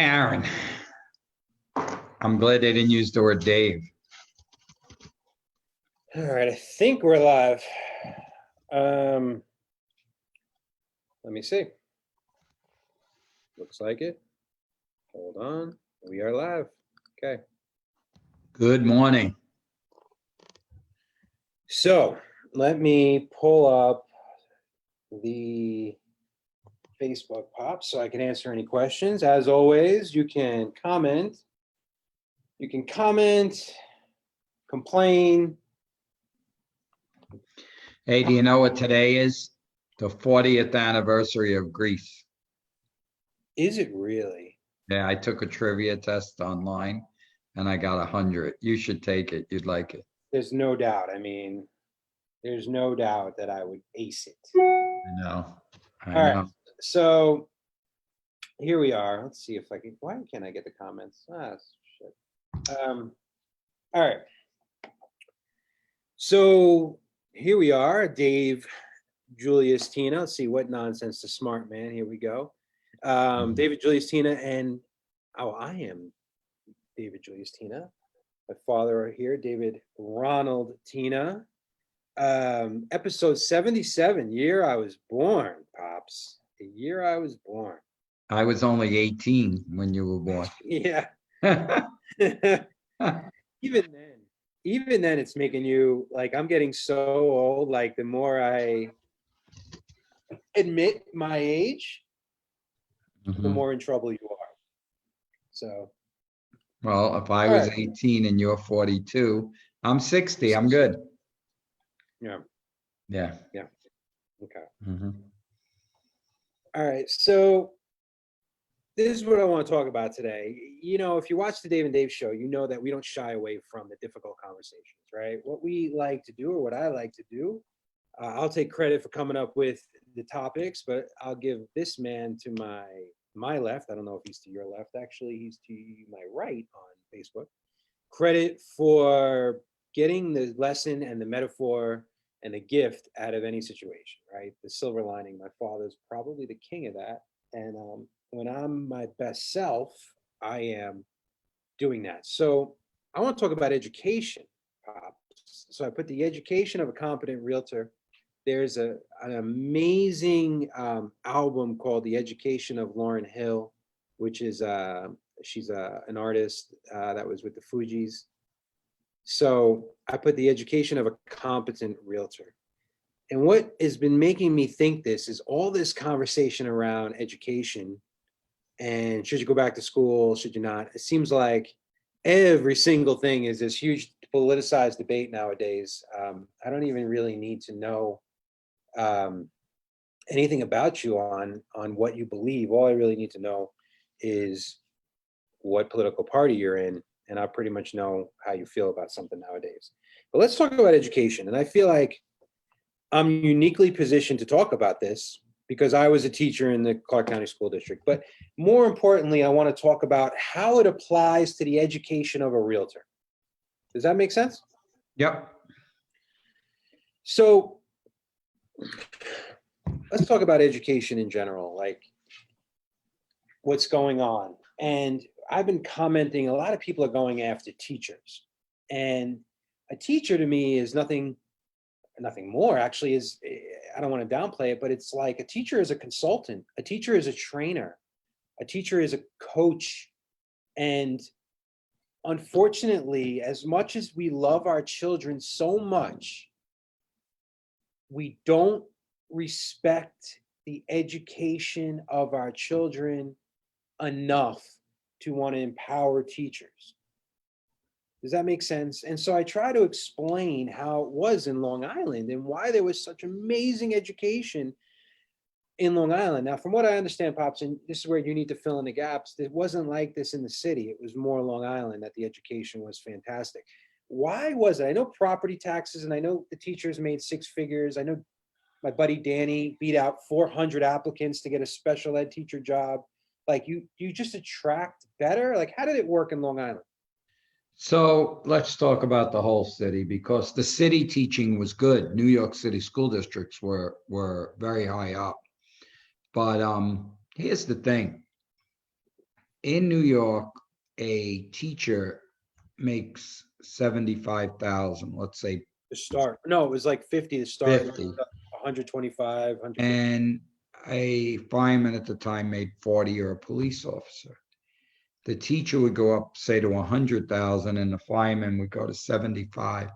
Karen, I'm glad they didn't use the word Dave. All right, I think we're live. Let me see. Looks like it. Hold on. We are live. Okay. Good morning. So let me pull up the Facebook pop so I can answer any questions. As always, you can comment. Complain. Hey, do you know what today is? The 40th anniversary of Greece. Is it really? Yeah, I took a trivia test online and I got 100. You should take it. You'd like it. There's no doubt. I mean, there's no doubt that I would ace it. I know. I All know. right. So here we are. Let's see if I can. Why can't I get the comments? Shit. All right. So here we are, Dave, Julius, Tina. Let's see, what nonsense to smart man. Here we go. David, Julius, Tina, and I am David, Julius, Tina. My father are here, David, Ronald, Tina. Episode 77, year I was born, Pops. The year I was born. I was only 18 when you were born. Yeah. Even then it's making you like, I'm getting so old, like the more I admit my age, the more in trouble you are. So well, if I was 18 and you're 42, I'm 60. I'm good. Yeah. Yeah. Okay. All right. So this is what I want to talk about today. You know, if you watch the Dave and Dave show, you know that we don't shy away from the difficult conversations, right? What we like to do, or what I like to do, I'll take credit for coming up with the topics, but I'll give this man to my left. I don't know if he's to your left. Actually, he's to my right on Facebook. Credit for getting the lesson and the metaphor and the gift out of any situation, right? The silver lining. My father's probably the king of that. And when I'm my best self, I am doing that. So I want to talk about education, Pops. So I put the education of a competent realtor. There's an amazing album called The Education of Lauryn Hill, which is she's an artist that was with the Fugees. So I put The Education of a Competent Realtor. And what has been making me think this is all this conversation around education and should you go back to school, should you not? It seems like every single thing is this huge politicized debate nowadays. I don't even really need to know anything about you on what you believe. All I really need to know is what political party you're in, and I pretty much know how you feel about something nowadays. But let's talk about education. And I feel like I'm uniquely positioned to talk about this because I was a teacher in the Clark County School District. But more importantly, I want to talk about how it applies to the education of a realtor. Does that make sense? Yep. So let's talk about education in general, like what's going on. And I've been commenting, a lot of people are going after teachers. And a teacher to me is nothing more, actually, is, I don't want to downplay it, but it's like a teacher is a consultant, a teacher is a trainer, a teacher is a coach. And unfortunately, as much as we love our children so much, we don't respect the education of our children enough to want to empower teachers. Does that make sense? And so I try to explain how it was in Long Island and why there was such amazing education in Long Island. Now, from what I understand, Pops, and this is where you need to fill in the gaps, it wasn't like this in the city. It was more Long Island that the education was fantastic. Why was it? I know property taxes, and I know the teachers made six figures. I know my buddy Danny beat out 400 applicants to get a special ed teacher job. Like you just attract better. Like, how did it work in Long Island? So let's talk about the whole city, because the city teaching was good. New York City school districts were very high up. But here's the thing. in New York, a teacher makes 75,000, let's say To start. No, it was like 50 to start, 50. 125, 150. And a fireman at the time made 40, or a police officer. The teacher would go up, say, to 100,000, and the fireman would go to 75.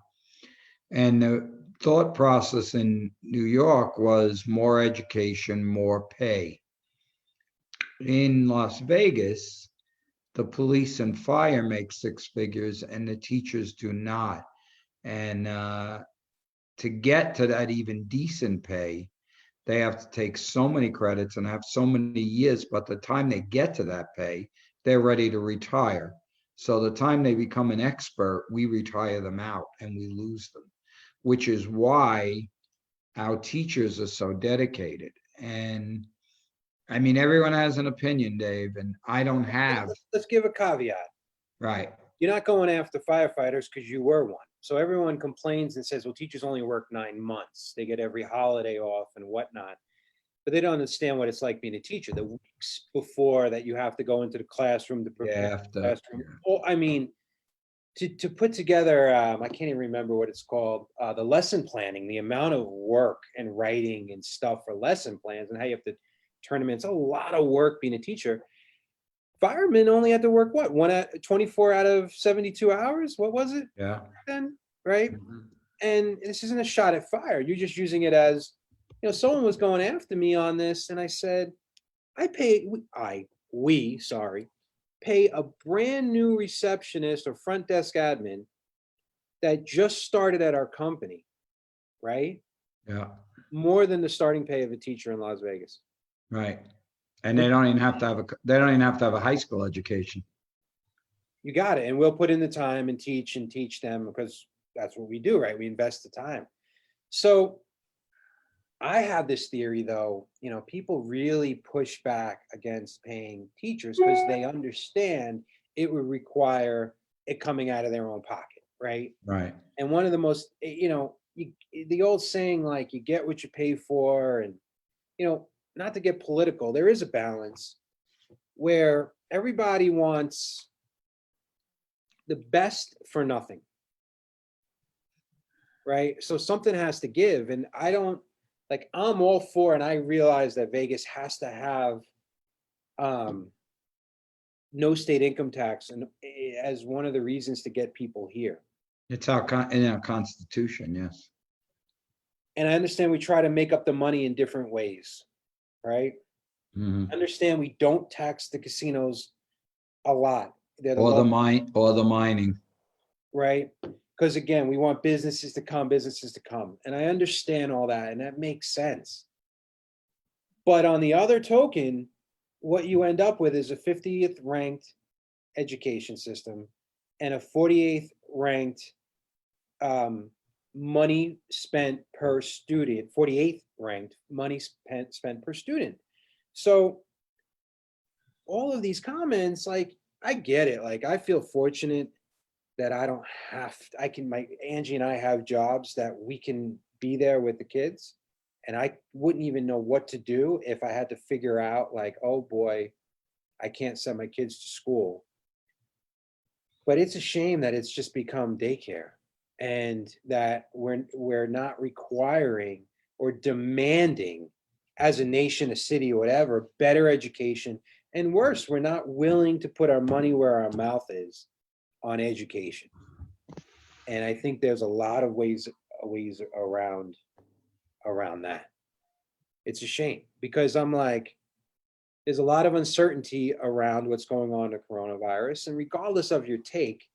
And the thought process in New York was more education, more pay. In Las Vegas, the police and fire make six figures and the teachers do not. And to get to that even decent pay, they have to take so many credits and have so many years. But the time they get to that pay, they're ready to retire. So the time they become an expert, we retire them out and we lose them, which is why our teachers are so dedicated. And I mean, everyone has an opinion, Dave, and I don't have. Let's give a caveat. Right. You're not going after firefighters because you were one. So everyone complains and says, well, teachers only work 9 months. They get every holiday off and whatnot. But they don't understand what it's like being a teacher. The weeks before that you have to go into the classroom to prepare the classroom. Yeah. Oh, I mean, to put together, I can't even remember what it's called, the lesson planning, the amount of work and writing and stuff for lesson plans and how you have to turn them in. It's a lot of work being a teacher. Firemen only had to work what, 24 out of 72 hours? What was it Yeah. then? Right? Mhm. And this isn't a shot at fire. You're just using it as, someone was going after me on this, and I said, sorry, pay a brand new receptionist or front desk admin that just started at our company, right? Yeah. More than the starting pay of a teacher in Las Vegas. Right. And they don't even have to have a high school education. You got it. And we'll put in the time and teach them because that's what we do, right? We invest the time. So I have this theory though, people really push back against paying teachers because they understand it would require it coming out of their own pocket, right? Right. And one of the most, the old saying, like, you get what you pay for, and, not to get political, there is a balance where everybody wants the best for nothing, right? So something has to give. And I'm all for, and I realize that Vegas has to have no state income tax and as one of the reasons to get people here. It's in our constitution. Yes. And I understand we try to make up the money in different ways, right? Mhm. I understand we don't tax the casinos a lot. They're Or the mining. right? Because again, we want businesses to come. And I understand all that, and that makes sense. But on the other token, what you end up with is a 50th ranked education system and a 48th ranked money spent per student, 48th ranked money spent per student. So all of these comments, like, I get it. Like, I feel fortunate that I don't have, Angie and I have jobs that we can be there with the kids. And I wouldn't even know what to do if I had to figure out, like, oh boy, I can't send my kids to school. But it's a shame that it's just become daycare and that we're not requiring or demanding as a nation, a city, or whatever, better education. And worse, we're not willing to put our money where our mouth is on education. And I think there's a lot of ways around that. It's a shame because I'm like, there's a lot of uncertainty around what's going on with coronavirus. And regardless of your take,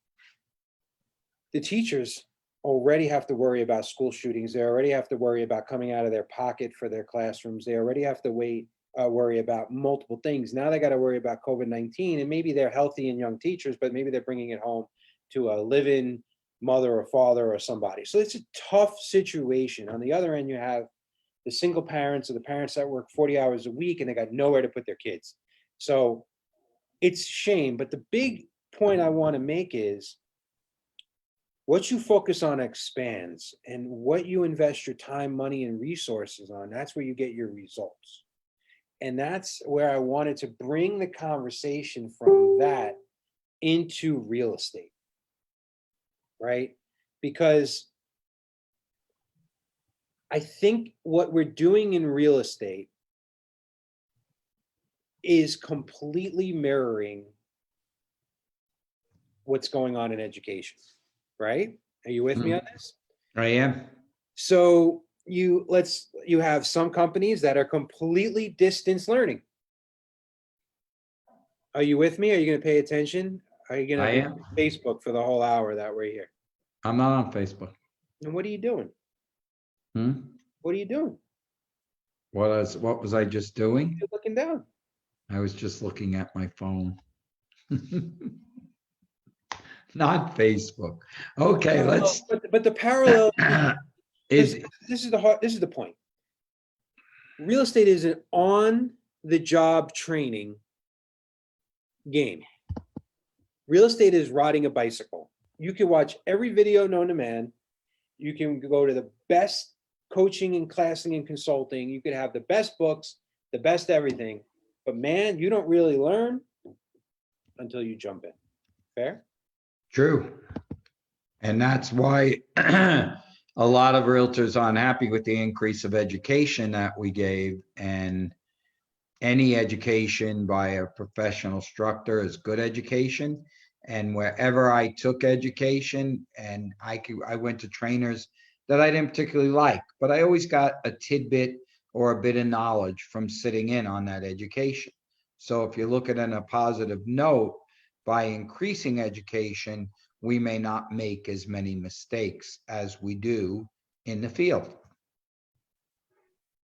the teachers already have to worry about school shootings. They already have to worry about coming out of their pocket for their classrooms. They already have to worry about multiple things. Now they got to worry about COVID-19, and maybe they're healthy and young teachers, but maybe they're bringing it home to a live-in mother or father or somebody. So it's a tough situation. On the other end, you have the single parents or the parents that work 40 hours a week and they got nowhere to put their kids. So it's a shame. But the big point I want to make is what you focus on expands, and what you invest your time, money, and resources on, that's where you get your results. And that's where I wanted to bring the conversation from that into real estate, right? Because I think what we're doing in real estate is completely mirroring what's going on in education, right? Are you with me on this? I am. So you have some companies that are completely distance learning. Are you with me? Are you going to pay attention? Are you I going to am. Facebook for the whole hour that we're here? I'm not on Facebook. And what are you doing? Hmm? What are you doing? What was I just doing? You're looking down. I was just looking at my phone. Not Facebook. Okay, let's But the parallel, because is this is the point. Real estate is an on the job training game. Real estate is riding a bicycle. You can watch every video known to man. You can go to the best coaching and classing and consulting. You could have the best books, the best everything. But man, you don't really learn until you jump in. Fair? true. And that's why a lot of realtors aren't happy with the increase of education that we gave. And any education by a professional instructor is good education. And wherever I took education, and I went to trainers that I didn't particularly like, but I always got a tidbit or a bit of knowledge from sitting in on that education. So if you look at it in a positive note, by increasing education, we may not make as many mistakes as we do in the field.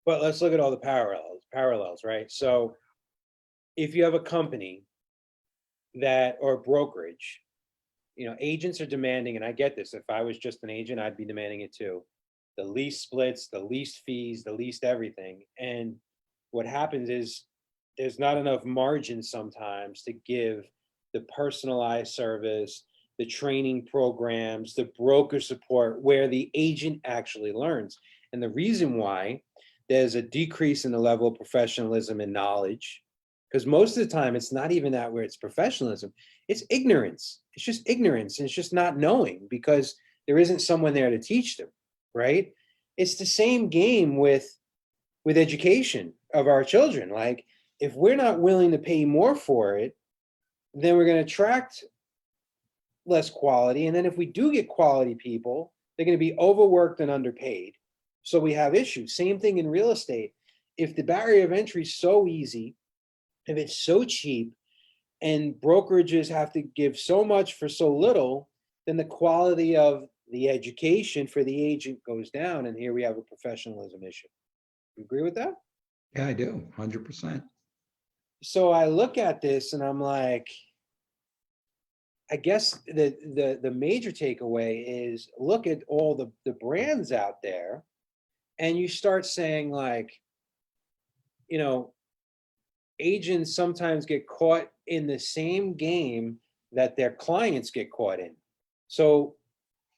But let's look at all the parallels, right? So if you have a company that or brokerage, agents are demanding, and I get this. If I was just an agent, I'd be demanding it too. The least splits, the least fees, the least everything. And what happens is there's not enough margin sometimes to give the personalized service, the training programs, the broker support where the agent actually learns. And the reason why there's a decrease in the level of professionalism and knowledge, because most of the time it's not even that where it's professionalism, it's ignorance. It's just ignorance, and it's just not knowing because there isn't someone there to teach them, right? It's the same game with education of our children. Like, if we're not willing to pay more for it, then we're going to attract less quality. And then if we do get quality people, they're going to be overworked and underpaid. So we have issues. Same thing in real estate. If the barrier of entry is so easy, if it's so cheap, and brokerages have to give so much for so little, then the quality of the education for the agent goes down. And here we have a professionalism issue. You agree with that? Yeah, I do, 100%. So I look at this and I'm like, I guess the major takeaway is look at all the brands out there, and you start saying like, agents sometimes get caught in the same game that their clients get caught in. So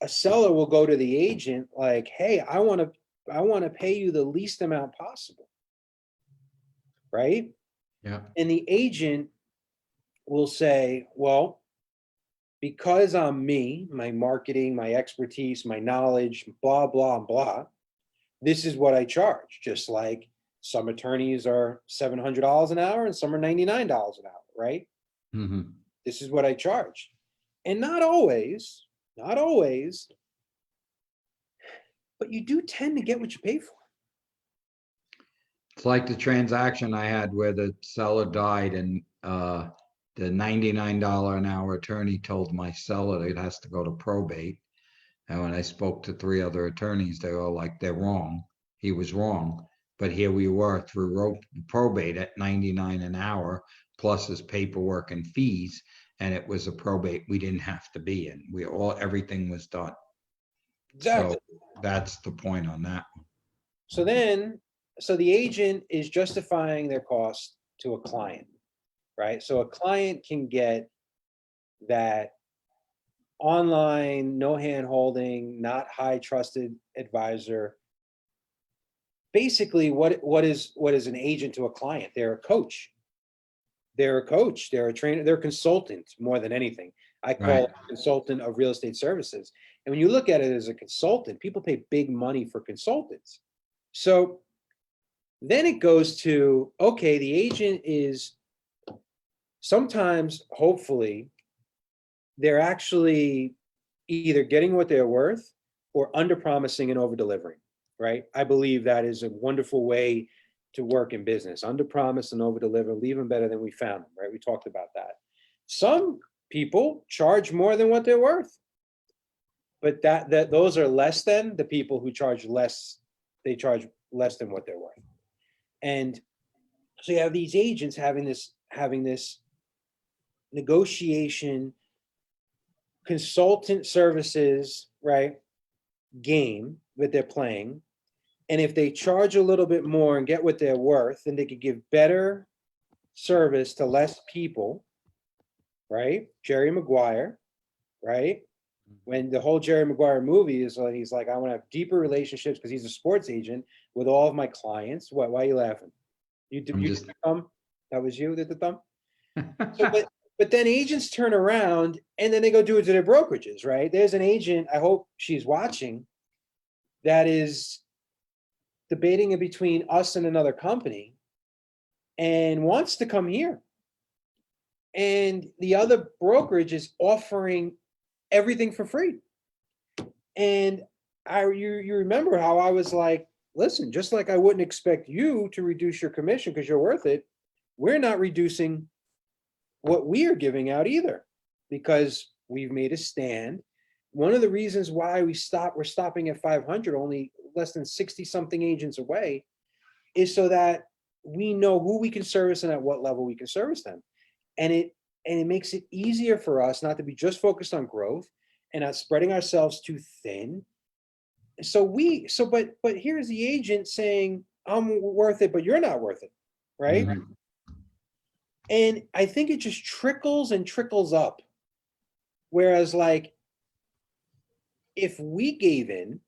a seller will go to the agent like, hey, I want to pay you the least amount possible, right? Yeah. And the agent will say, well, because I'm me, my marketing, my expertise, my knowledge, blah, blah, blah, this is what I charge. Just like some attorneys are $700 an hour and some are $99 an hour, right? Mm-hmm. This is what I charge. And not always, but you do tend to get what you pay for. It's like the transaction I had where the seller died and the $99 an hour attorney told my seller it has to go to probate. And when I spoke to three other attorneys, they were like, they're wrong. He was wrong. But here we were through probate at 99 an hour, plus his paperwork and fees. And it was a probate we didn't have to be in. Everything was done. Exactly. So that's the point on that one. So the agent is justifying their cost to a client, right? So a client can get that online, no hand holding, not high trusted advisor basically what is an agent to a client? They're a coach. They're a coach. They're a trainer. They're a consultant more than anything. I call Right. it a consultant of real estate services. And when you look at it as a consultant, people pay big money for consultants. So then it goes to, okay, the agent is sometimes, hopefully, they're actually either getting what they're worth or under promising and over delivering, right? I believe that is a wonderful way to work in business. Under promise and over deliver, leave them better than we found them, right? We talked about that. Some people charge more than what they're worth, but that those are less than the people who charge less. They charge less than what they're worth. And so you have these agents having this negotiation consultant services, right, game that they're playing. And if they charge a little bit more and get what they're worth, then they could give better service to less people, right? Jerry Maguire, right? When the whole Jerry Maguire movie is like, he's like, I want to have deeper relationships because he's a sports agent with all of my clients. What? Why are you laughing? You did the thumb? That was you did the thumb? So, but then agents turn around and then they go do it to their brokerages, right? There's an agent, I hope she's watching, that is debating in between us and another company and wants to come here. And the other brokerage is offering everything for free. And you remember how I was like, listen, just like I wouldn't expect you to reduce your commission because you're worth it, we're not reducing what we are giving out either, because we've made a stand. One of the reasons why we're stopping at 500, only less than 60 something agents away, is so that we know who we can service and at what level we can service them. And it makes it easier for us not to be just focused on growth and not spreading ourselves too thin. But here's the agent saying, I'm worth it, but you're not worth it, right? Mm-hmm. And I think it just trickles and trickles up. Whereas, like, if we gave in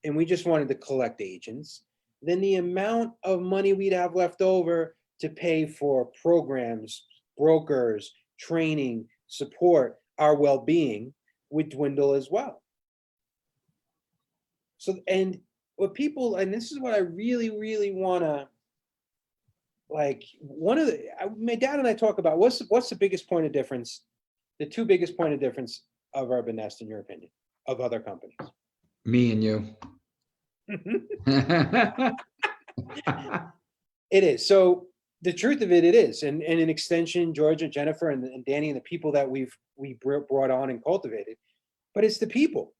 and we just wanted to collect agents, then the amount of money we'd have left over to pay for programs, brokers, training, support, our well-being would dwindle as well. So, and what people, and this is what I really, really want to, like, my dad and I talk about what's the biggest point of difference, the two biggest point of difference of Urban Nest, in your opinion, of other companies? Me and you. It is. So the truth of it is, and in extension, Georgia, Jennifer, and Danny, and the people that we brought on and cultivated, but it's the people.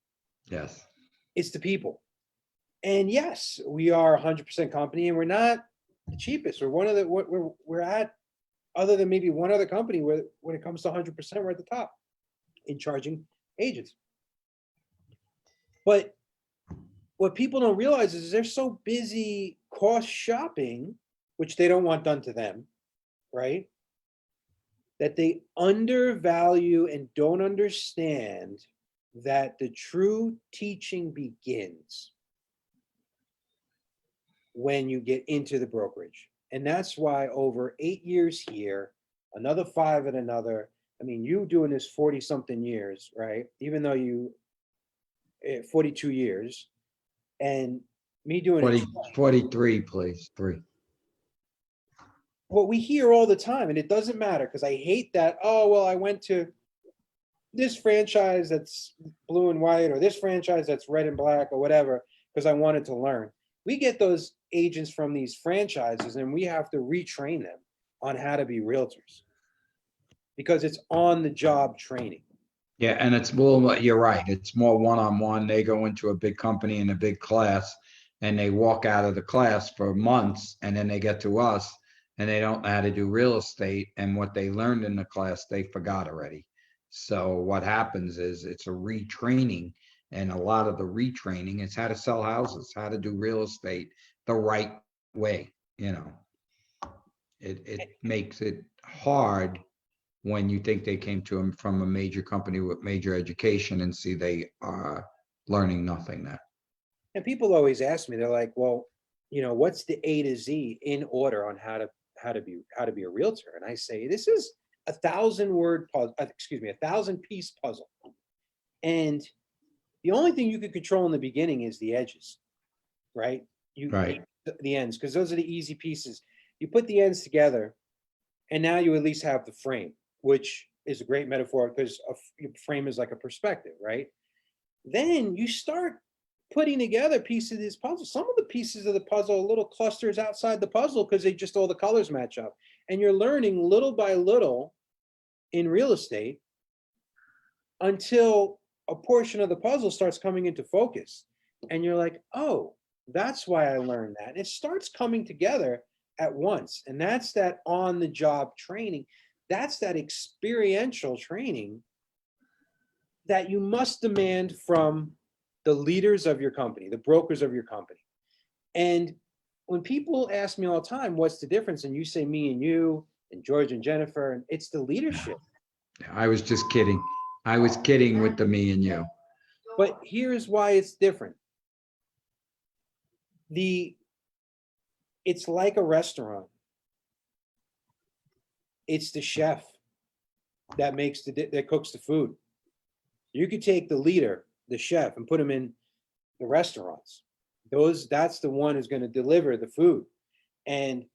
Yes. It's the people. And yes, we are 100% company, and we're not the cheapest. We're one of the, we're at, other than maybe one other company, where when it comes to 100%, we're at the top in charging agents. But what people don't realize is they're so busy cost shopping, which they don't want done to them, right? That they undervalue and don't understand that the true teaching begins when you get into the brokerage. And that's why over 8 years here, another 5 at another, I mean, you doing this 40 something years, right? Even though you, 42 years, and me doing 43, please, 3. What we hear all the time, and it doesn't matter, because I hate that, oh, well, I went to this franchise that's blue and white, or this franchise that's red and black, or whatever, because I wanted to learn. We get those agents from these franchises, and we have to retrain them on how to be realtors, because it's on the job training. Yeah, and it's more, you're right, it's more one-on-one. They go into a big company in a big class, and they walk out of the class for months, and then they get to us, and they don't know how to do real estate, and what they learned in the class, they forgot already. So what happens is it's a retraining, and a lot of the retraining is how to sell houses, how to do real estate the right way. It makes it hard when you think they came to them from a major company with major education and see they are learning nothing there. And people always ask me, they're like, well, what's the A to Z in order on how to be a realtor? And I say, this is 1,000-word puzzle, excuse me, 1,000-piece puzzle. And the only thing you can control in the beginning is the edges, right? Right. The ends, because those are the easy pieces. You put the ends together, and now you at least have the frame, which is a great metaphor because a frame is like a perspective, right? Then you start putting together pieces of this puzzle. Some of the pieces of the puzzle are little clusters outside the puzzle because they just all the colors match up. And you're learning little by little in real estate until a portion of the puzzle starts coming into focus. And you're like, oh, that's why I learned that. And it starts coming together at once. And that's that on the job training. That's that experiential training that you must demand from the leaders of your company, the brokers of your company. And when people ask me all the time, what's the difference? And you say me and you and George and Jennifer, and it's the leadership. I was just kidding. I was kidding with the me and you. But here's why it's different. It's like a restaurant. It's the chef that cooks the food. You could take the leader, the chef, and put him in the restaurants. That's the one who's going to deliver the food. And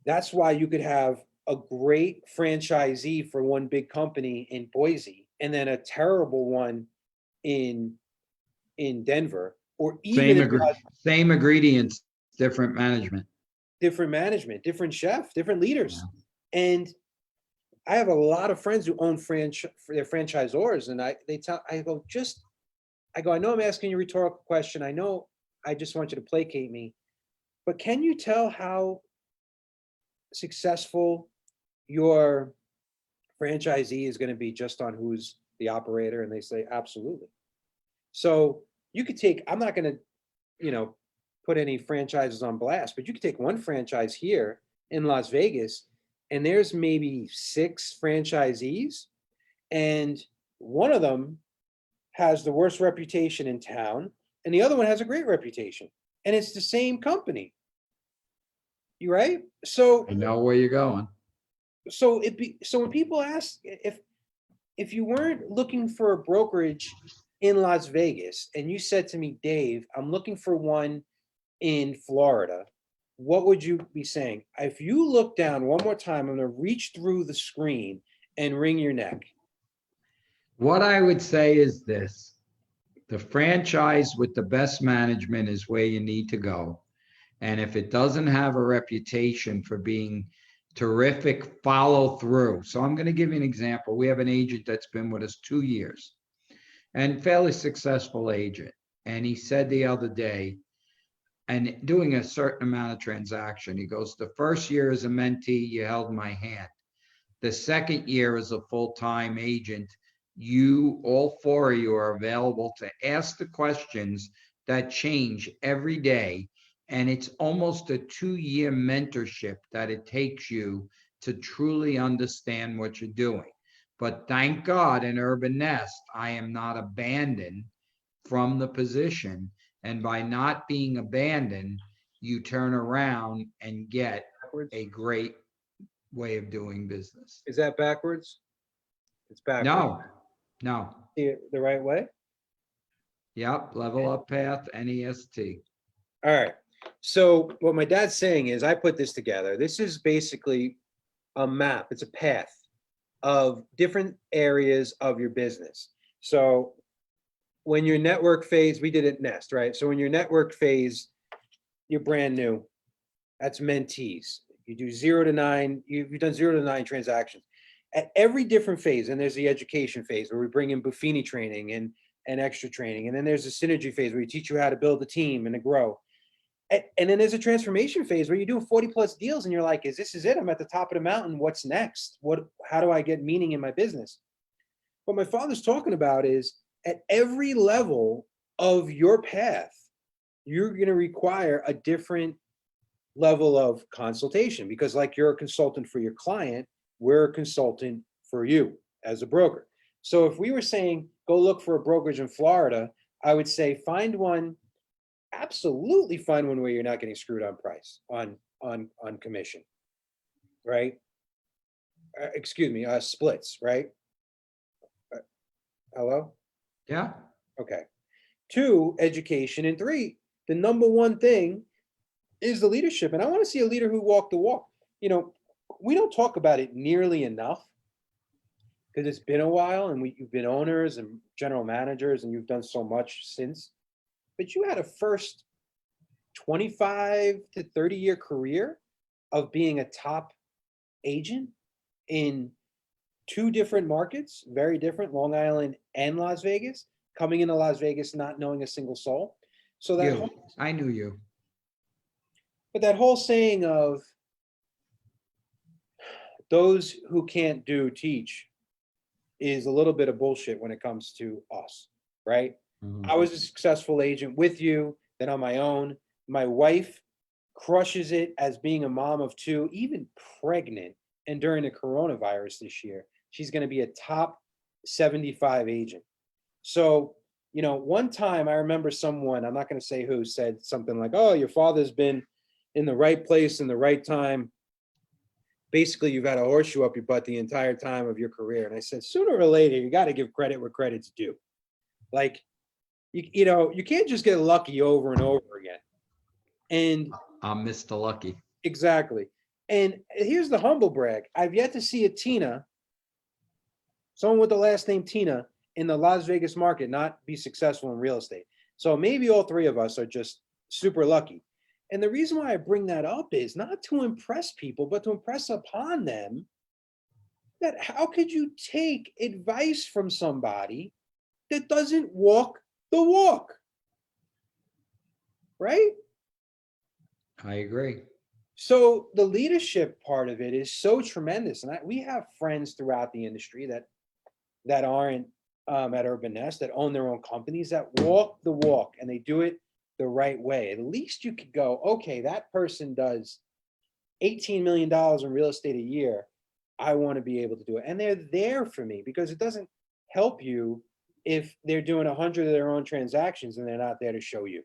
that's why you could have a great franchisee for one big company in Boise and then a terrible one in Denver, or even Same ingredients, different management. Different chef, different leaders. Yeah. And I have a lot of friends who own their franchisors, and I know I'm asking you a rhetorical question. I know I just want you to placate me, but can you tell how successful your franchisee is going to be just on who's the operator? And they say, absolutely. So you could take, I'm not going to, put any franchises on blast, but you could take one franchise here in Las Vegas, and there's maybe 6 franchisees, and one of them has the worst reputation in town, and the other one has a great reputation, and it's the same company. You right? So I know where you're going. So when people ask if you weren't looking for a brokerage in Las Vegas and you said to me, Dave, I'm looking for one in Florida, what would you be saying? If you look down one more time, I'm going to reach through the screen and wring your neck. What I would say is this: the franchise with the best management is where you need to go. And if it doesn't have a reputation for being terrific follow through. So I'm going to give you an example. We have an agent that's been with us 2 years and fairly successful agent. And he said the other day, and doing a certain amount of transaction, he goes, the first year as a mentee, you held my hand. The second year as a full-time agent, all 4 of you are available to ask the questions that change every day. And it's almost a 2-year mentorship that it takes you to truly understand what you're doing. But thank God in Urban Nest, I am not abandoned from the position. And by not being abandoned, you turn around and get a great way of doing business. Is that backwards? It's backwards. No. The right way? Yep, level up path, NEST. All right. So what my dad's saying is I put this together. This is basically a map. It's a path of different areas of your business. So when your network phase, we did it Nest, right? So when your network phase, you're brand new. That's mentees. You do 0 to 9. You've done 0 to 9 transactions. At every different phase, and there's the education phase where we bring in Buffini training and extra training. And then there's the synergy phase where we teach you how to build a team and to grow. And then there's a transformation phase where you're doing 40 plus deals and you're like, this is it? I'm at the top of the mountain. What's next? How do I get meaning in my business? What my father's talking about is at every level of your path, you're going to require a different level of consultation, because like you're a consultant for your client, we're a consultant for you as a broker. So if we were saying, go look for a brokerage in Florida, I would say find one absolutely find one where you're not getting screwed on price, on commission, right? Excuse me, splits, right? Uh, Hello? Yeah. Okay. Two, education. And three, the number one thing is the leadership. And I want to see a leader who walked the walk. You know, we don't talk about it nearly enough because it's been a while and you've been owners and general managers and you've done so much since. But you had a first 25 to 30-year career of being a top agent in two different markets, very different, Long Island and Las Vegas, coming into Las Vegas not knowing a single soul. So that You. whole, I knew you. but that whole saying of those who can't do teach is a little bit of bullshit when it comes to us, right? I was a successful agent with you, then on my own. My wife crushes it as being a mom of two, even pregnant. And during the coronavirus this year, she's going to be a top 75 agent. So, you know, one time I remember someone, I'm not going to say who, said something like, oh, your father's been in the right place in the right time. Basically, you've had a horseshoe up your butt the entire time of your career. And I said, sooner or later, you got to give credit where credit's due. Like, you know, you can't just get lucky over and over again. And I'm Mr. Lucky. exactly. And here's the humble brag. I've yet to see a Tina, someone with the last name Tina, in the Las Vegas market not be successful in real estate. So maybe all three of us are just super lucky. And the reason why I bring that up is not to impress people, but to impress upon them that how could you take advice from somebody that doesn't walk the walk, right? I agree. So the leadership part of it is so tremendous, and we have friends throughout the industry that aren't at Urban Nest, that own their own companies, that walk the walk, and they do it the right way. At least you could go, okay, that person does $18 million in real estate a year. I want to be able to do it, and they're there for me, because it doesn't help you if they're doing 100 of their own transactions and they're not there to show you.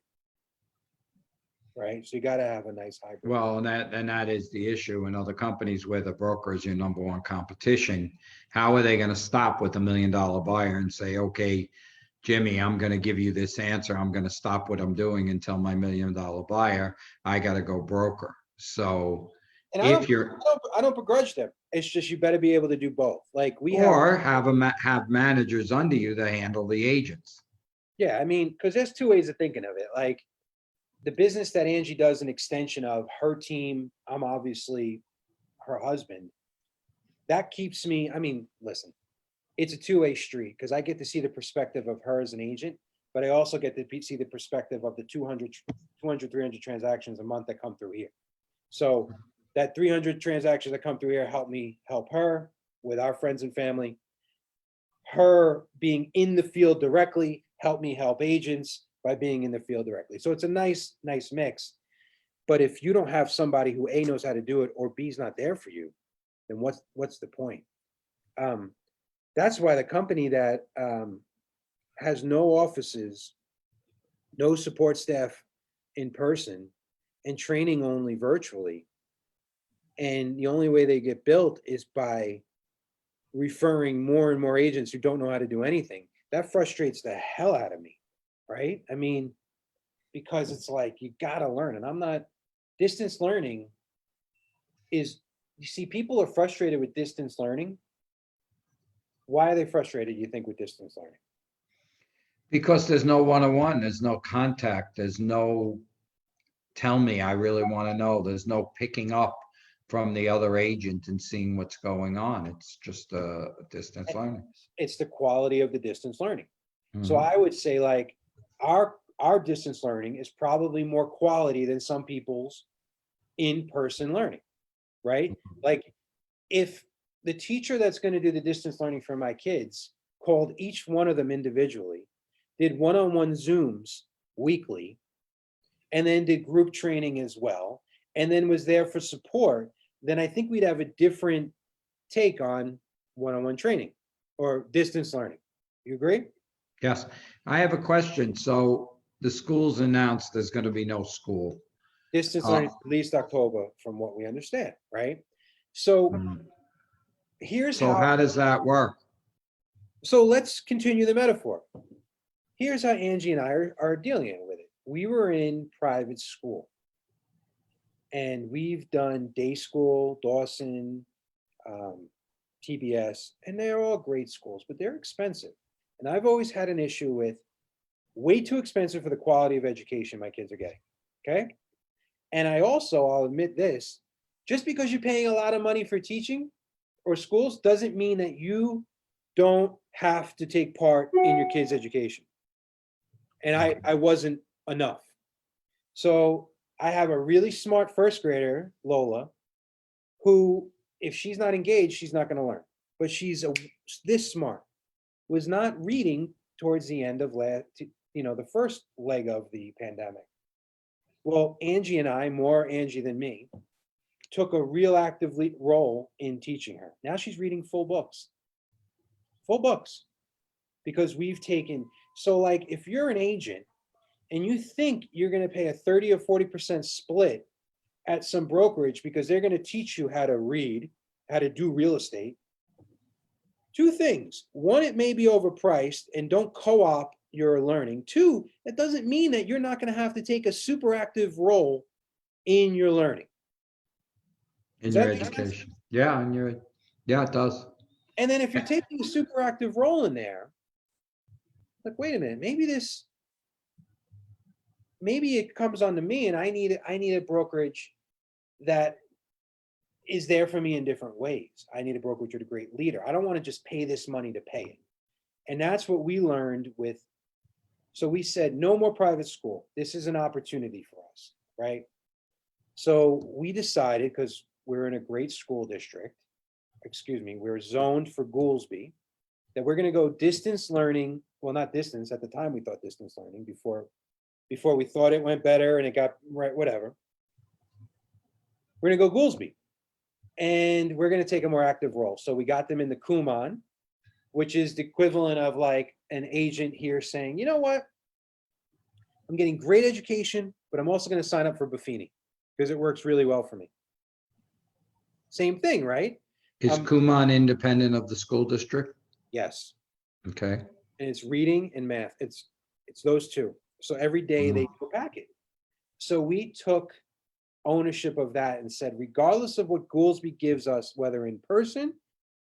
Right. So you got to have a nice hybrid. Well, and that is the issue in other companies where the broker is your number one competition. How are they going to stop with $1 million buyer and say, okay, Jimmy, I'm going to give you this answer. I'm going to stop what I'm doing and tell my $1 million buyer I got to go broker. So And if you're I don't begrudge them. It's just you better be able to do both. Like we have, or have managers under you that handle the agents. yeah. I mean, because there's two ways of thinking of it. Like the business that Angie does, an extension of her team. I'm obviously her husband. That keeps me. I mean, listen, it's a two-way street because I get to see the perspective of her as an agent, but I also get to see the perspective of the 200, 300 transactions a month that come through here. So that 300 transactions that come through here help me help her with our friends and family. Her being in the field directly help me help agents by being in the field directly. So it's a nice mix. But if you don't have somebody who A, knows how to do it, or B, is not there for you, then what's the point? That's why the company that has no offices, no support staff in person, and training only virtually, and the only way they get built is by referring more and more agents who don't know how to do anything. That frustrates the hell out of me, right? I mean, because it's like you gotta learn, and I'm not. Distance learning is, you see, people are frustrated with distance learning. Why are they frustrated, you think, with distance learning? Because there's no one-on-one, there's no contact, there's no tell me, I really want to know. There's no picking up from the other agent and seeing what's going on. It's just a distance learning. It's the quality of the distance learning. So Mhm. I would say like our distance learning is probably more quality than some people's in-person learning, right? Like if the teacher that's going to do the distance learning for my kids called each one of them individually, did one-on-one Zooms weekly, and then did group training as well, and then was there for support, then I think we'd have a different take on one-on-one training or distance learning. You agree? Yes, I have a question. So the schools announced there's going to be no school. Distance Uh, learning at least October, from what we understand, right? So mm. here's So how, how does that work? so let's continue the metaphor. Here's how Angie and I are dealing with it. We were in private school and we've done day school, Dawson, TBS, and they're all great schools, but they're expensive. And I've always had an issue with way too expensive for the quality of education my kids are getting. Okay. And I also, I'll admit this, just because you're paying a lot of money for teaching or schools doesn't mean that you don't have to take part in your kids' education. And I wasn't enough. So I have a really smart first grader, Lola, who, if she's not engaged, she's not going to learn. But this smart, was not reading towards the end of the first leg of the pandemic. Well, Angie and I, more Angie than me, took a real active role in teaching her. Now she's reading full books, because we've taken, so like if you're an agent and you think you're going to pay a 30 or 40% split at some brokerage because they're going to teach you how to read, how to do real estate, two things. One, it may be overpriced and don't co-op your learning. Two, that doesn't mean that you're not going to have to take a super active role in your learning. In Does your that make sense? education? Yeah, yeah, it does. And then if you're taking a super active role in there, like, wait a minute, maybe it comes onto me and I need a brokerage that is there for me in different ways. I need a brokerage with a great leader. I don't want to just pay this money to pay it. And that's what we learned with, so we said, no more private school. This is an opportunity for us, right? So we decided, because we're in a great school district, we're zoned for Goolsby, that we're going to go distance learning. Well, not distance. At the time, we thought distance learning before we thought it went better and it got right, whatever. We're going to go Goolsby. And we're going to take a more active role. So we got them in the Kumon, which is the equivalent of like an agent here saying, you know what? I'm getting great education, but I'm also going to sign up for Buffini because it works really well for me. Same thing, right? Is Kumon independent of the school district? Yes. Okay. And it's reading and math. It's those two. So every day they do a packet. So we took ownership of that and said, regardless of what Goolsby gives us, whether in person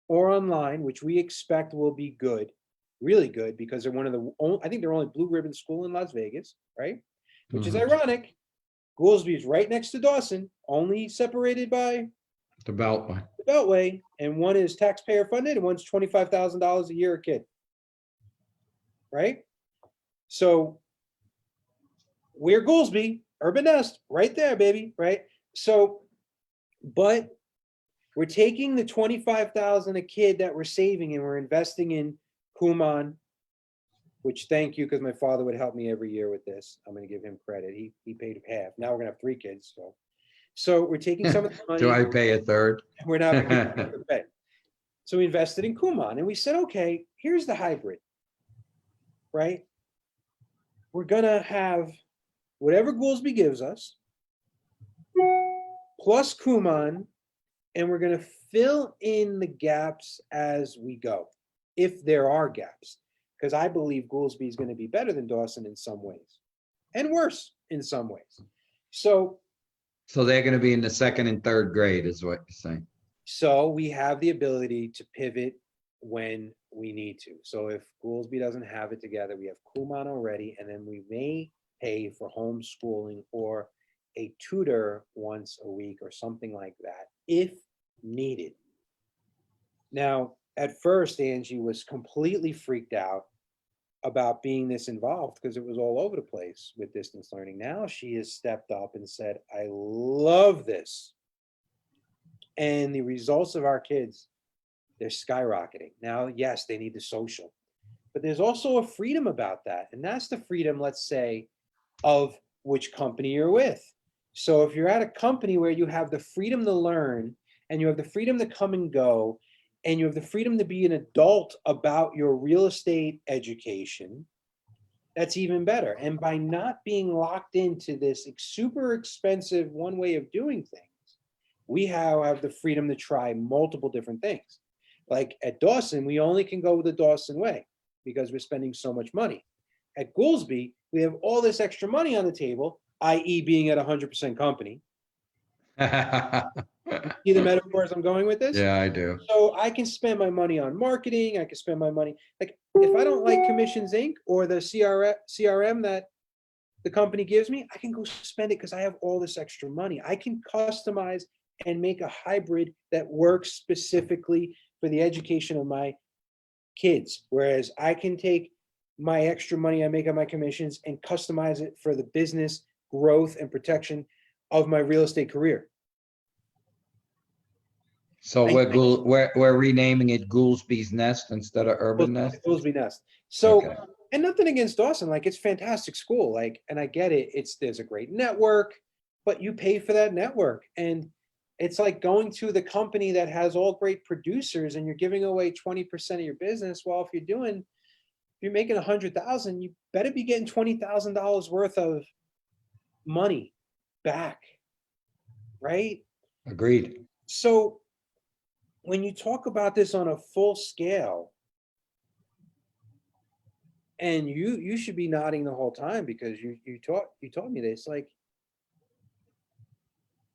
or online, which we expect will be good, really good, because they're one of the only, I think they're only blue ribbon school in Las Vegas, right? Which is ironic. Goolsby is right next to Dawson, only separated by The Beltway. the Beltway, and one is taxpayer funded and one's $25,000 a year a kid, right? So we're Goolsby, Urban Nest, right there, baby, right? So, but we're taking the $25,000 a kid that we're saving and we're investing in Kumon, which, thank you, because my father would help me every year with this. I'm going to give him credit. He paid half. Now we're going to have 3 kids. So we're taking some of the money. Do I pay a third? We're not going to pay. So we invested in Kumon and we said, okay, here's the hybrid, right? We're going to have whatever Goolsby gives us plus Kumon, and we're going to fill in the gaps as we go, if there are gaps, because I believe Goolsby is going to be better than Dawson in some ways and worse in some ways. So they're going to be in the 2nd and 3rd grade is what you're saying. So we have the ability to pivot when we need to. So if Goolsby doesn't have it together, we have Kumon already, and then we may pay for homeschooling or a tutor once a week or something like that, if needed. Now, at first, Angie was completely freaked out about being this involved because it was all over the place with distance learning. Now she has stepped up and said, I love this. And the results of our kids, they're skyrocketing. Now, yes, they need the social, but there's also a freedom about that. And that's the freedom, let's say, of which company you're with. So if you're at a company where you have the freedom to learn and you have the freedom to come and go, and you have the freedom to be an adult about your real estate education, That's even better. And by not being locked into this super expensive one way of doing things, we have the freedom to try multiple different things. Like at Dawson, we only can go the Dawson way because we're spending so much money. At Goolsby, we have all this extra money on the table, i.e. being at 100% company. See the metaphors I'm going with this? Yeah, I do. So I can spend my money on marketing. I can spend my money. Like if I don't like Commissions Inc. or the CRM that the company gives me, I can go spend it because I have all this extra money. I can customize and make a hybrid that works specifically for the education of my kids. Whereas I can take my extra money I make on my commissions and customize it for the business growth and protection of my real estate career. So we're renaming it Goolsby's Nest instead of Urban Nest. Goolsby Nest. So, Okay. and nothing against Dawson, like it's fantastic school, like, and I get it. There's a great network, but you pay for that network, and it's like going to the company that has all great producers, and you're giving away 20% of your business. Well, if you're making 100,000, you better be getting $20,000 worth of money back, right? Agreed. So when you talk about this on a full scale, and you should be nodding the whole time because you taught me this, like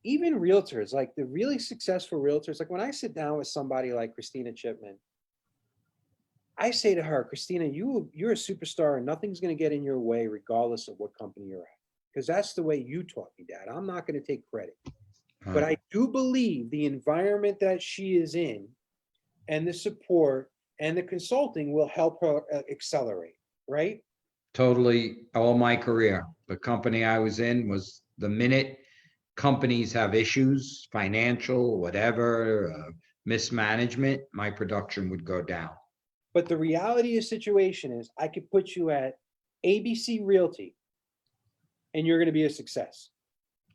even realtors, like the really successful realtors, like when I sit down with somebody like Christina Chipman, I say to her, Christina, you're a superstar and nothing's going to get in your way regardless of what company you're at, because that's the way you taught me, Dad. I'm not going to take credit. But I do believe the environment that she is in and the support and the consulting will help her accelerate, right? Totally. All my career, the company I was in was the minute companies have issues, financial, whatever, mismanagement, my production would go down. But the reality of the situation is I could put you at ABC Realty and you're going to be a success.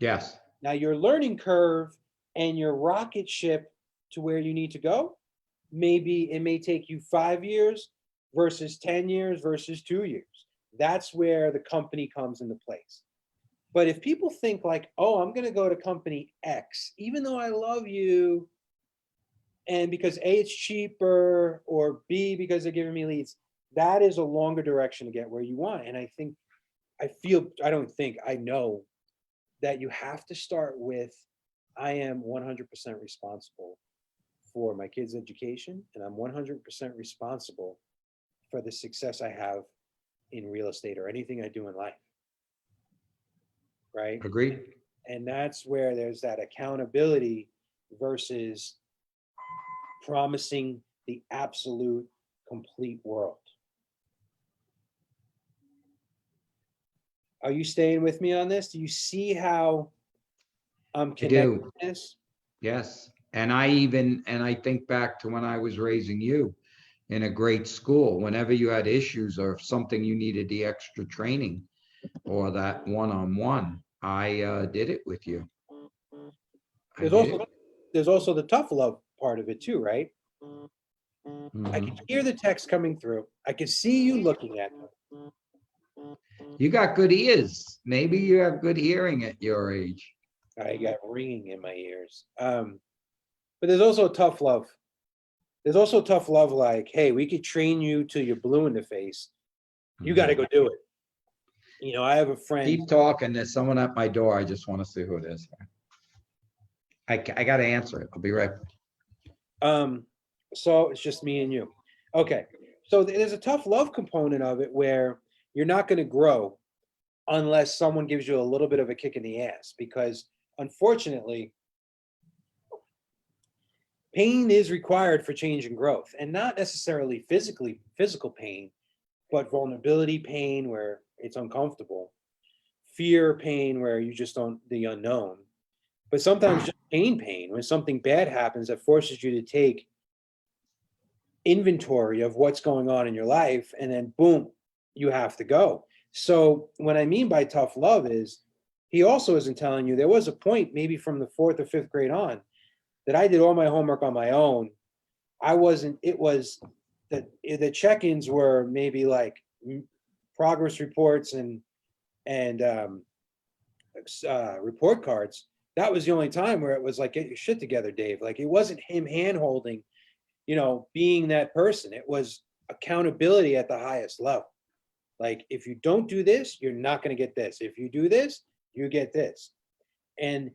Yes. Now your learning curve and your rocket ship to where you need to go, maybe it may take you 5 years versus 10 years versus 2 years. That's where the company comes into place. But if people think like, oh, I'm going to go to company X, even though I love you, and because A, it's cheaper, or B, because they're giving me leads, that is a longer direction to get where you want. And I know that you have to start with, I am 100% responsible for my kids' education, and I'm 100% responsible for the success I have in real estate or anything I do in life. Right? Agreed. And that's where there's that accountability versus promising the absolute complete world. Are you staying with me on this? Do you see how I'm connecting this? Yes. And I think back to when I was raising you in a great school, whenever you had issues or something you needed the extra training or that one-on-one, I did it with you. There's also the tough love part of it too, right? I can hear the text coming through. I can see you looking at me. You got good ears. Maybe you have good hearing at your age. I got ringing in my ears. But there's also tough love. There's also tough love like, hey, we could train you till you're blue in the face. You got to go do it. You know, I have a friend. Keep talking. There's someone at my door. I just want to see who it is. I got to answer it. I'll be right back. So it's just me and you. Okay. So there's a tough love component of it where you're not going to grow unless someone gives you a little bit of a kick in the ass, because unfortunately, pain is required for change and growth, and not necessarily physical pain, but vulnerability pain where it's uncomfortable, fear pain where you just don't, the unknown, but sometimes just pain when something bad happens that forces you to take inventory of what's going on in your life, and then boom, you have to go. So what I mean by tough love is he also isn't telling you there was a point maybe from the 4th or 5th grade on that I did all my homework on my own. It was that the check-ins were maybe like progress reports and report cards, that was the only time where it was like, get your shit together, Dave. Like, it wasn't him hand holding, being that person. It was accountability at the highest level. Like, if you don't do this, you're not going to get this. If you do this, you get this. And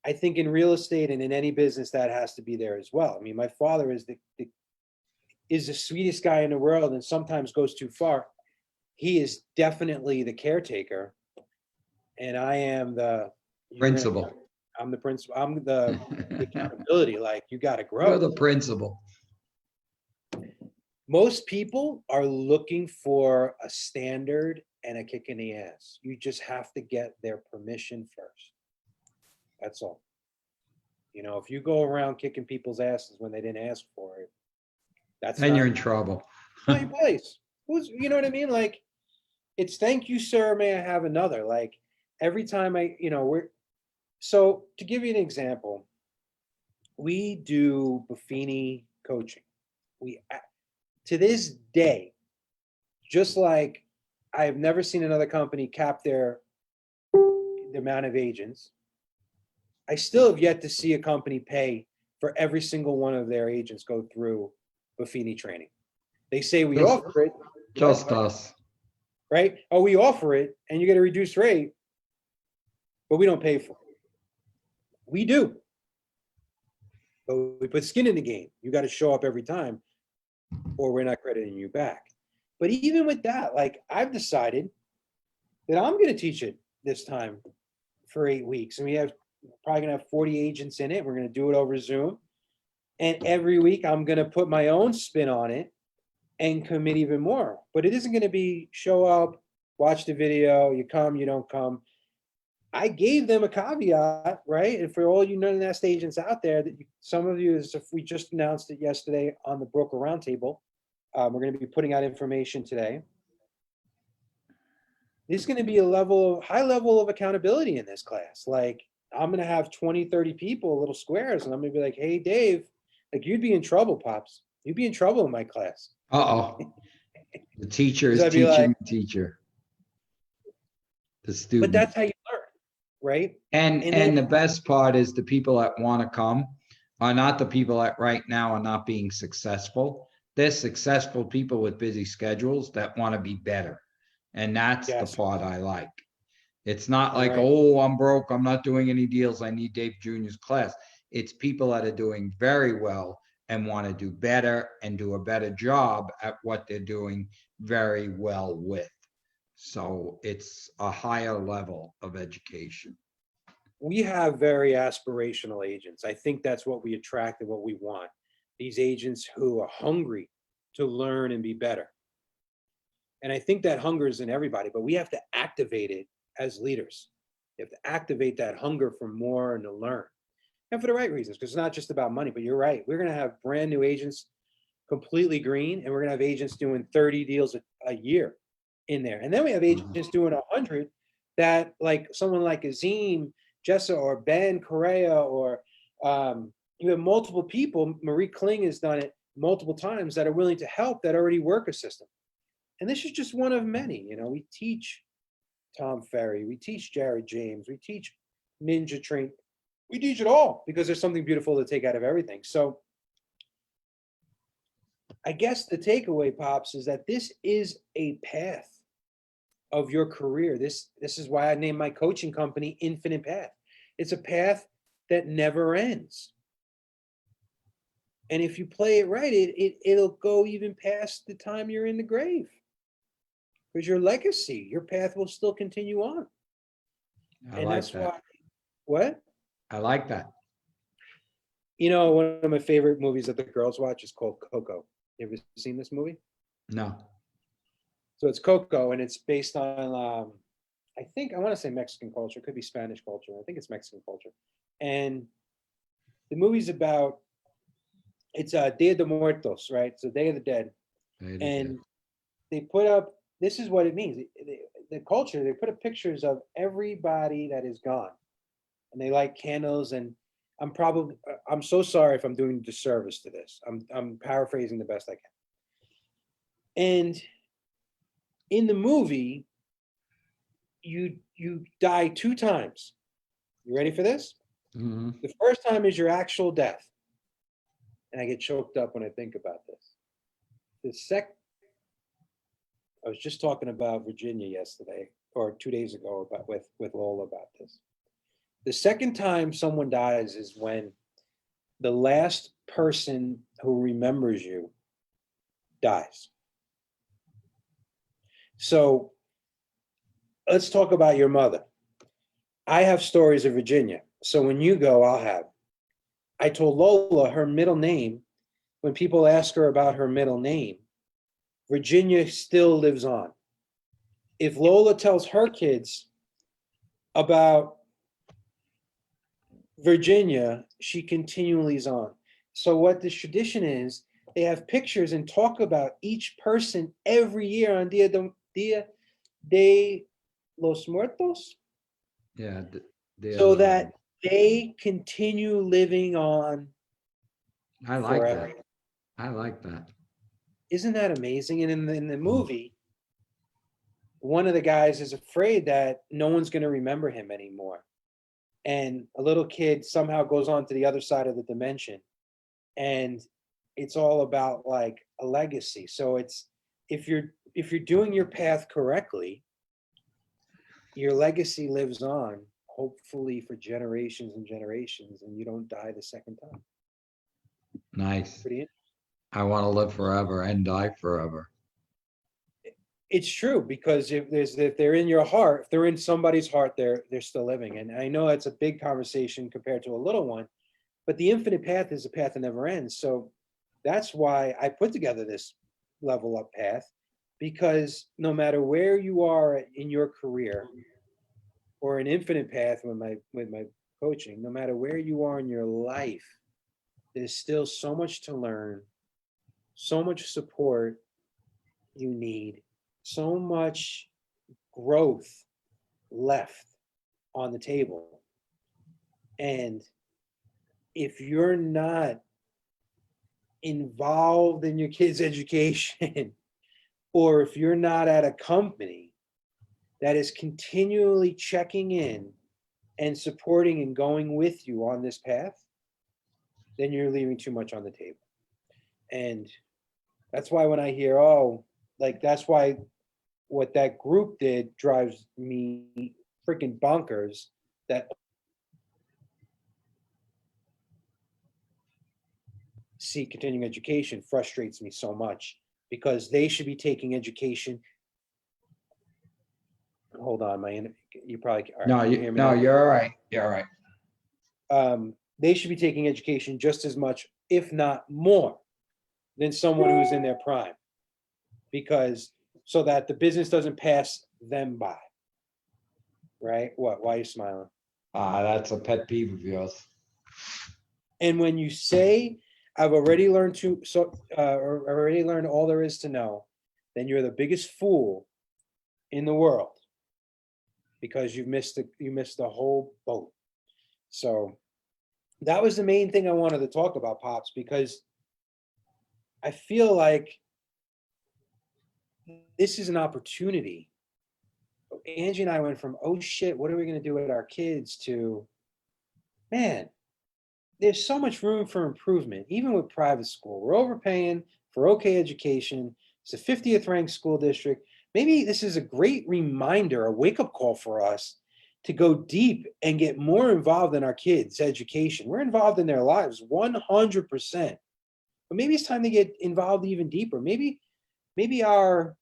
I think in real estate and in any business, that has to be there as well. I mean, my father is the sweetest guy in the world, and sometimes goes too far. He is definitely the caretaker, and I am Principal. I'm the principal. I'm the accountability. Like, you got to You're grow. the principal. Most people are looking for a standard and a kick in the ass. You just have to get their permission first. That's all. If you go around kicking people's asses when they didn't ask for it, that's Then not you're in trouble. not your place. You know what I mean? Like, it's thank you, sir. May I have another? Like, every time so to give you an example, we do Buffini coaching. We, to this day, just like I have never seen another company cap the amount of agents, I still have yet to see a company pay for every single one of their agents go through Buffini training. They say we Just- offer it, Just us. right? Oh, we offer it and you get a reduced rate, but we don't pay for it. We do. But we put skin in the game. You got to show up every time or we're not crediting you back. But even with that, like, I've decided that I'm going to teach it this time for 8 weeks. And we're probably going to have 40 agents in it. We're going to do it over Zoom. And every week I'm going to put my own spin on it and commit even more. But it isn't going to be show up, watch the video, you come, you don't come. I gave them a caveat, right? And for all you non-nest agents out there, some of you, as if we just announced it yesterday on the Broker Roundtable, we're going to be putting out information today. There's going to be high level of accountability in this class. Like, I'm going to have 20, 30 people, little squares, and I'm going to be like, hey, Dave, like, you'd be in trouble, Pops. You'd be in trouble in my class. Uh-oh. The teacher is I'd be like, teaching the teacher. The student. but that's how you learn, right? And then, the best part is the people that want to come are not the people that right now are not being successful. They're successful people with busy schedules that want to be better. And that's the yes, part I like. It's not you're like, right. oh, I'm broke, I'm not doing any deals, I need Dave Jr.'s class. It's people that are doing very well and want to do better and do a better job at what they're doing very well with. So it's a higher level of education. We have very aspirational agents. I think that's what we attract and what we want. These agents who are hungry to learn and be better. And I think that hunger is in everybody, but we have to activate it as leaders. You have to activate that hunger for more and to learn. And for the right reasons, because it's not just about money, but you're right. We're going to have brand new agents completely green, and we're going to have agents doing 30 deals a year in there. And then we have agents doing 100 that, like someone like Azim, Jessa, or Ben Correa, or you have multiple people. Marie Kling has done it multiple times that are willing to help, that already work a system. And this is just one of many. We teach Tom Ferry, we teach Jared James, we teach Ninja Train. We teach it all because there's something beautiful to take out of everything. So I guess the takeaway, Pops, is that this is a path of your career. This is why I named my coaching company Infinite Path. It's a path that never ends. And if you play it right, it'll go even past the time you're in the grave. Because your legacy, your path will still continue on. I like that. Why, what? I like that. One of my favorite movies that the girls watch is called Coco. You ever seen this movie? No. So it's Coco, and it's based on, I want to say Mexican culture. It could be Spanish culture. I think it's Mexican culture. And the movie's about, it's Dia de Muertos, right? It's the Day of the Dead. And they put up, this is what it means. The culture, they put up pictures of everybody that is gone. And they light candles, and I'm so sorry if I'm doing a disservice to this. I'm paraphrasing the best I can. And in the movie, you die 2 times. You ready for this? Mhm. The first time is your actual death. And I get choked up when I think about this. I was just talking about Virginia yesterday or 2 days ago about with Lola about this. The second time someone dies is when the last person who remembers you dies. So let's talk about your mother. I have stories of Virginia. So when you go, I'll have. I told Lola her middle name. When people ask her about her middle name, Virginia still lives on. If Lola tells her kids about Virginia, she continually is on. So what this tradition is, they have pictures and talk about each person every year on Dia de los Muertos, Yeah. so that they continue living on I like forever. that. I like that. Isn't that amazing? And in the movie, one of the guys is afraid that no one's going to remember him anymore. And a little kid somehow goes on to the other side of the dimension. And it's all about like a legacy. So it's if you're doing your path correctly, your legacy lives on, hopefully for generations and generations, and you don't die the second time. Nice. Pretty I want to live forever and die forever. It's true, because if they're in your heart, if they're in somebody's heart, they're still living. And I know that's a big conversation compared to a little one, but the infinite path is a path that never ends. So that's why I put together this level up path, because no matter where you are in your career, or an infinite path with my coaching, no matter where you are in your life, there's still so much to learn, so much support you need, so much growth left on the table. And if you're not involved in your kids' education, or if you're not at a company that is continually checking in and supporting and going with you on this path, then you're leaving too much on the table. And that's why when I hear, oh, like that's why what that group did drives me freaking bonkers. That see continuing education frustrates me so much, because they should be taking education. Hold on, you probably all right. No, Can you hear me no, now? you're all right. You're all right. They should be taking education just as much, if not more, than someone who's in their prime, because so that the business doesn't pass them by. Right? What? Why are you smiling? That's a pet peeve of yours. And when you say, "I've already learned or already learned all there is to know," then you're the biggest fool in the world, because you missed the whole boat. So that was the main thing I wanted to talk about, Pops, because I feel like this is an opportunity. Angie and I went from, oh shit, what are we going to do with our kids, to, man, there's so much room for improvement, even with private school. We're overpaying for okay education. It's the 50th ranked school district. Maybe this is a great reminder, a wake up call for us to go deep and get more involved in our kids' education. We're involved in their lives 100%. But maybe it's time to get involved even deeper. Maybe our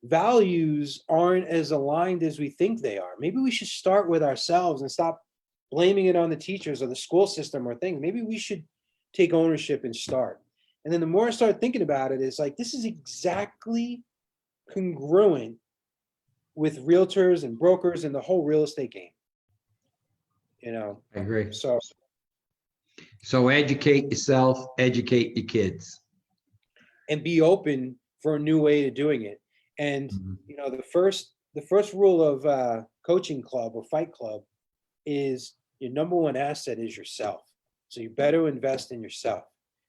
values aren't as aligned as we think they are. Maybe we should start with ourselves and stop blaming it on the teachers or the school system or things. Maybe we should take ownership and start. And then the more I start thinking about it, it's like, this is exactly congruent with realtors and brokers and the whole real estate game. I agree. So educate yourself, educate your kids. And be open for a new way of doing it. And Mhm. the first rule of coaching club or fight club is your number one asset is yourself. So you better invest in yourself.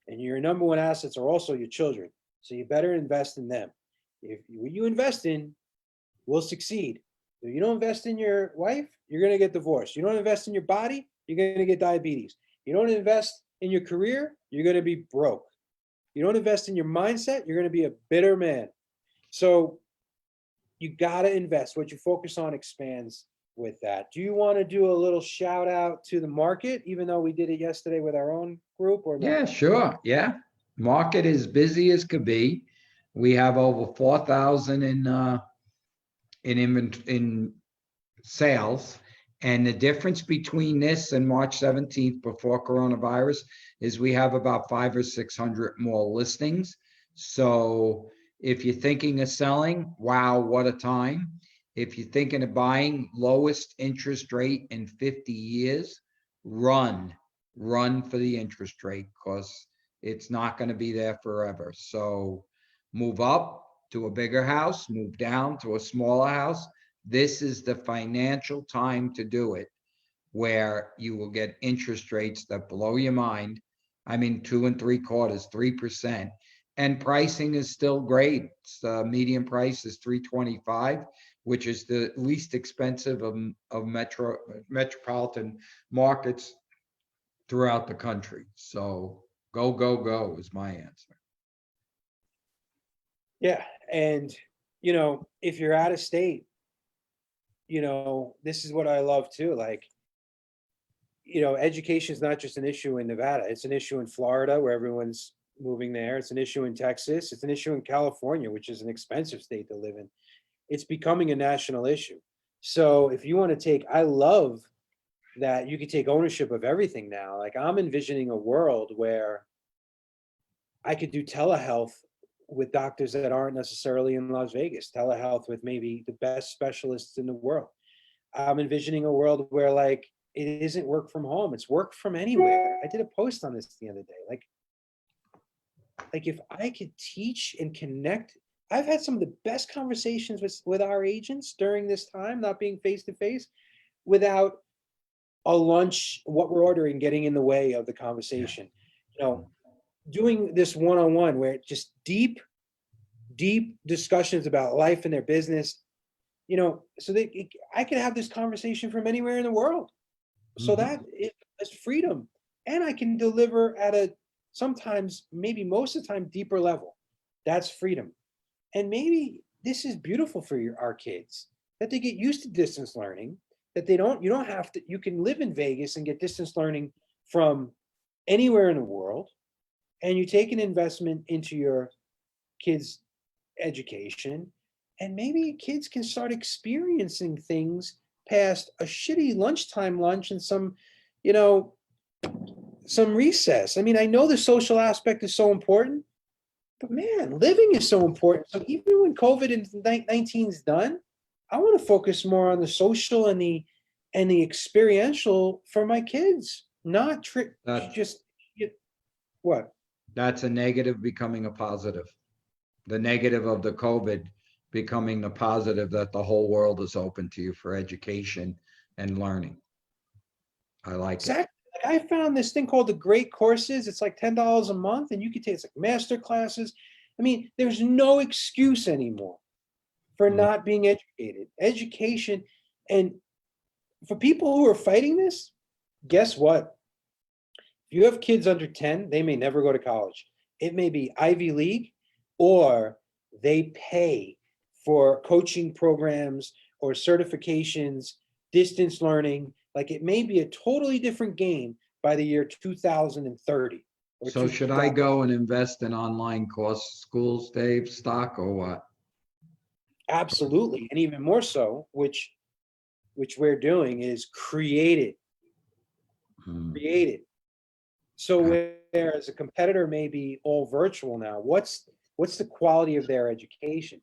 And your number one assets are also your children. So you better invest in them. If what you invest in will succeed. If you don't invest in your wife, you're going to get divorced. You don't invest in your body, you're going to get diabetes. You don't invest in your career, you're going to be broke. You don't invest in your mindset, you're going to be a bitter man. So you got to invest. What you focus on expands with that. Do you want to do a little shout out to the market, even though we did it yesterday with our own group, or no? Yeah, sure. Yeah. Market is busy as could be. We have over 4,000 in sales. And the difference between this and March 17th before coronavirus is we have about 500 or 600 more listings. So if you're thinking of selling, wow, what a time. If you're thinking of buying, lowest interest rate in 50 years, run for the interest rate, because it's not going to be there forever. So move up to a bigger house, move down to a smaller house. This is the financial time to do it, where you will get interest rates that blow your mind. I mean, 2.75%, 3%, and pricing is still great. The median price is 325, which is the least expensive of metropolitan markets throughout the country. So go is my answer. Yeah. And, if you're out of state, this is what I love too. Like, education is not just an issue in Nevada. It's an issue in Florida, where everyone's moving there. It's an issue in Texas. It's an issue in California, which is an expensive state to live in. It's becoming a national issue. So if you want to I love that you can take ownership of everything now. Like, I'm envisioning a world where I could do telehealth with doctors that aren't necessarily in Las Vegas, telehealth with maybe the best specialists in the world. I'm envisioning a world where, like, it isn't work from home, it's work from anywhere. I did a post on this the other day. Like if I could teach and connect, I've had some of the best conversations with our agents during this time, not being face to face, without a lunch, what we're ordering, getting in the way of the conversation. Doing this one-on-one, where it's just deep discussions about life and their business, so that I could have this conversation from anywhere in the world. So that is freedom. And I can deliver at a, sometimes, maybe most of the time, deeper level. That's freedom. And maybe this is beautiful for our kids, that they get used to distance learning, that you don't have to, you can live in Vegas and get distance learning from anywhere in the world. And you take an investment into your kids' education, and maybe kids can start experiencing things past a shitty lunchtime lunch and some recess. I mean, I know the social aspect is so important, but man, living is so important. So even when COVID-19 is done, I want to focus more on the social and the experiential for my kids, not just what. That's a negative becoming a positive. The negative of the COVID becoming the positive, that the whole world is open to you for education and learning. I like it. I found this thing called the Great Courses. It's like $10 a month, and you can take, it's like master classes. I mean, there's no excuse anymore for not being educated. Education, and for people who are fighting this, guess what? If you have kids under 10, they may never go to college. It may be Ivy League, or they pay for coaching programs or certifications, distance learning. Like, it may be a totally different game by the year 2030. So should I go and invest in online course schools, Dave, stock, or what? Absolutely. And even more so, which we're doing, is create it. So whereas a competitor may be all virtual now, what's the quality of their education?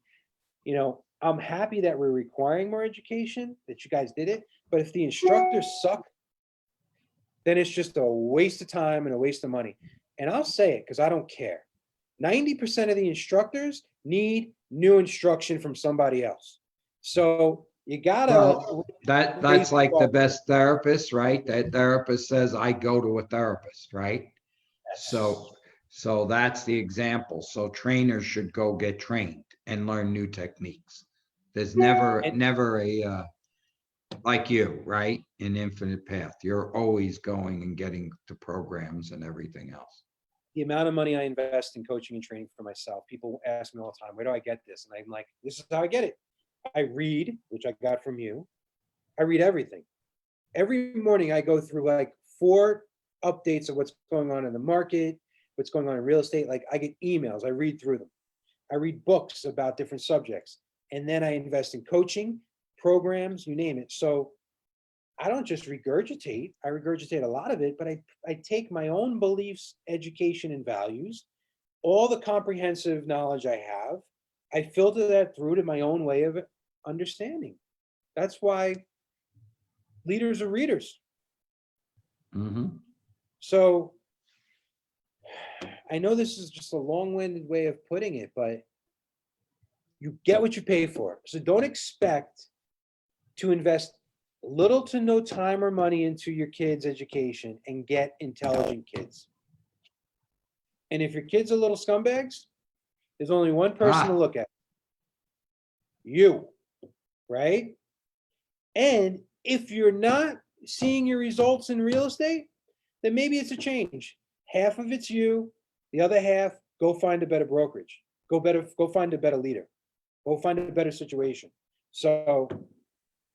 I'm happy that we're requiring more education, that you guys did it, but if the instructors suck, then it's just a waste of time and a waste of money. And I'll say it because I don't care. 90% of the instructors need new instruction from somebody else. So you gotta. Well, that's like the best therapist, right? That therapist says, I go to a therapist, right? So that's the example. So trainers should go get trained. and learn new techniques. There's And never a, like you, right? An infinite path. You're always going and getting to programs and everything else. the amount of money I invest in coaching and training for myself, people ask me all the time, where do I get this? And I'm like, this is how I get it. I read, which I got from you. I read everything. Every morning I go through like 4 updates of what's going on in the market, what's going on in real estate. Like I get emails, I read through them. I read books about different subjects. And then I invest in coaching, programs, you name it. So I don't just regurgitate, I regurgitate a lot of it, but I take my own beliefs, education, and values, all the comprehensive knowledge I have, I filter that through to my own way of understanding. That's why leaders are readers. Mm-hmm. So I know this is just a long-winded way of putting it, but you get what you pay for. So don't expect to invest little to no time or money into your kids' education and get intelligent kids. And if your kids are little scumbags, there's only one person to look at. You, right? And if you're not seeing your results in real estate, then maybe it's a change. Half of it's you, the other half, go find a better brokerage. Go find a better leader. Go find a better situation. So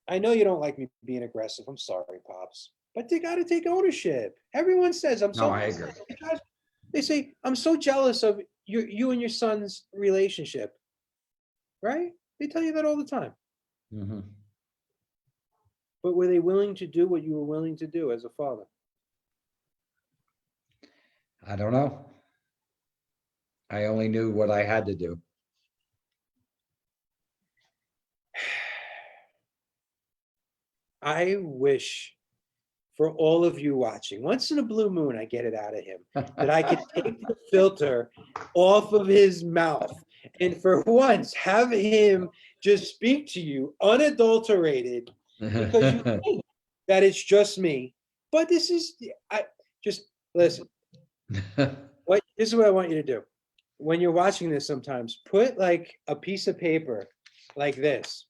I know you don't like me being aggressive. I'm sorry, Pops. But they got to take ownership. Everyone says, No, I agree. They say, I'm so jealous of you and your son's relationship. Right? They tell you that all the time. Mm-hmm. But were they willing to do what you were willing to do as a father? I don't know. I only knew what I had to do. I wish for all of you watching, once in a blue moon, I get it out of him, that I could take the filter off of his mouth and for once have him just speak to you unadulterated because you think that it's just me. But this is, I just listen. This is what I want you to do. When you're watching this sometimes, put like a piece of paper like this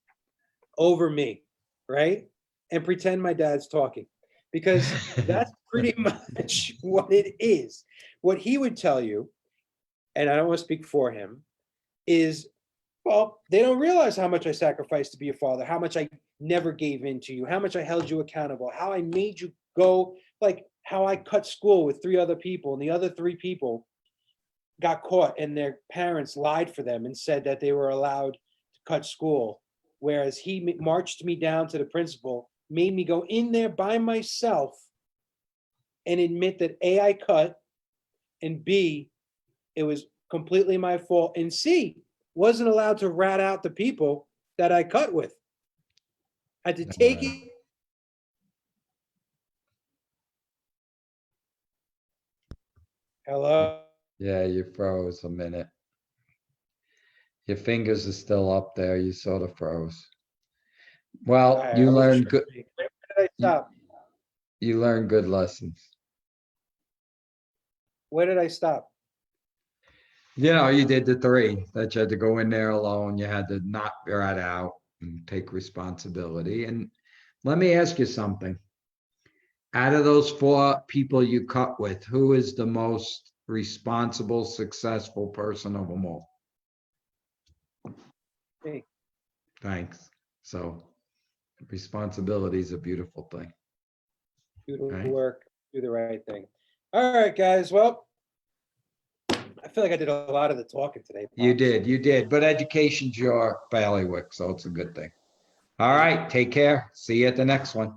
over me, right? And pretend my dad's talking because that's pretty much what it is. What he would tell you, and I don't want to speak for him, is, well, they don't realize how much I sacrificed to be a father, how much I never gave in to you, how much I held you accountable, how I made you go, like how I cut school with 3 other people, and the other 3 people got caught and their parents lied for them and said that they were allowed to cut school. Whereas he marched me down to the principal, made me go in there by myself and admit that A, I cut, and B, it was completely my fault, and C, wasn't allowed to rat out the people that I cut with. I had to take it. Hello? Yeah, you froze a minute. Your fingers are still up there. You sort of froze. Well, I you wasn't learned sure. good. Where did I stop? You learned good lessons. Where did I stop? You know, you did the 3 that you had to go in there alone. You had to not rat out and take responsibility. And let me ask you something. Out of those 4 people you cut with, who is the most responsible, successful person of them all? Me. Thanks. So responsibility is a beautiful thing. Do the Right? work, do the right thing. All right, guys. Well, I feel like I did a lot of the talking today. You Pops. did. But education's your bailiwick, so it's a good thing. All right, take care. See you at the next one.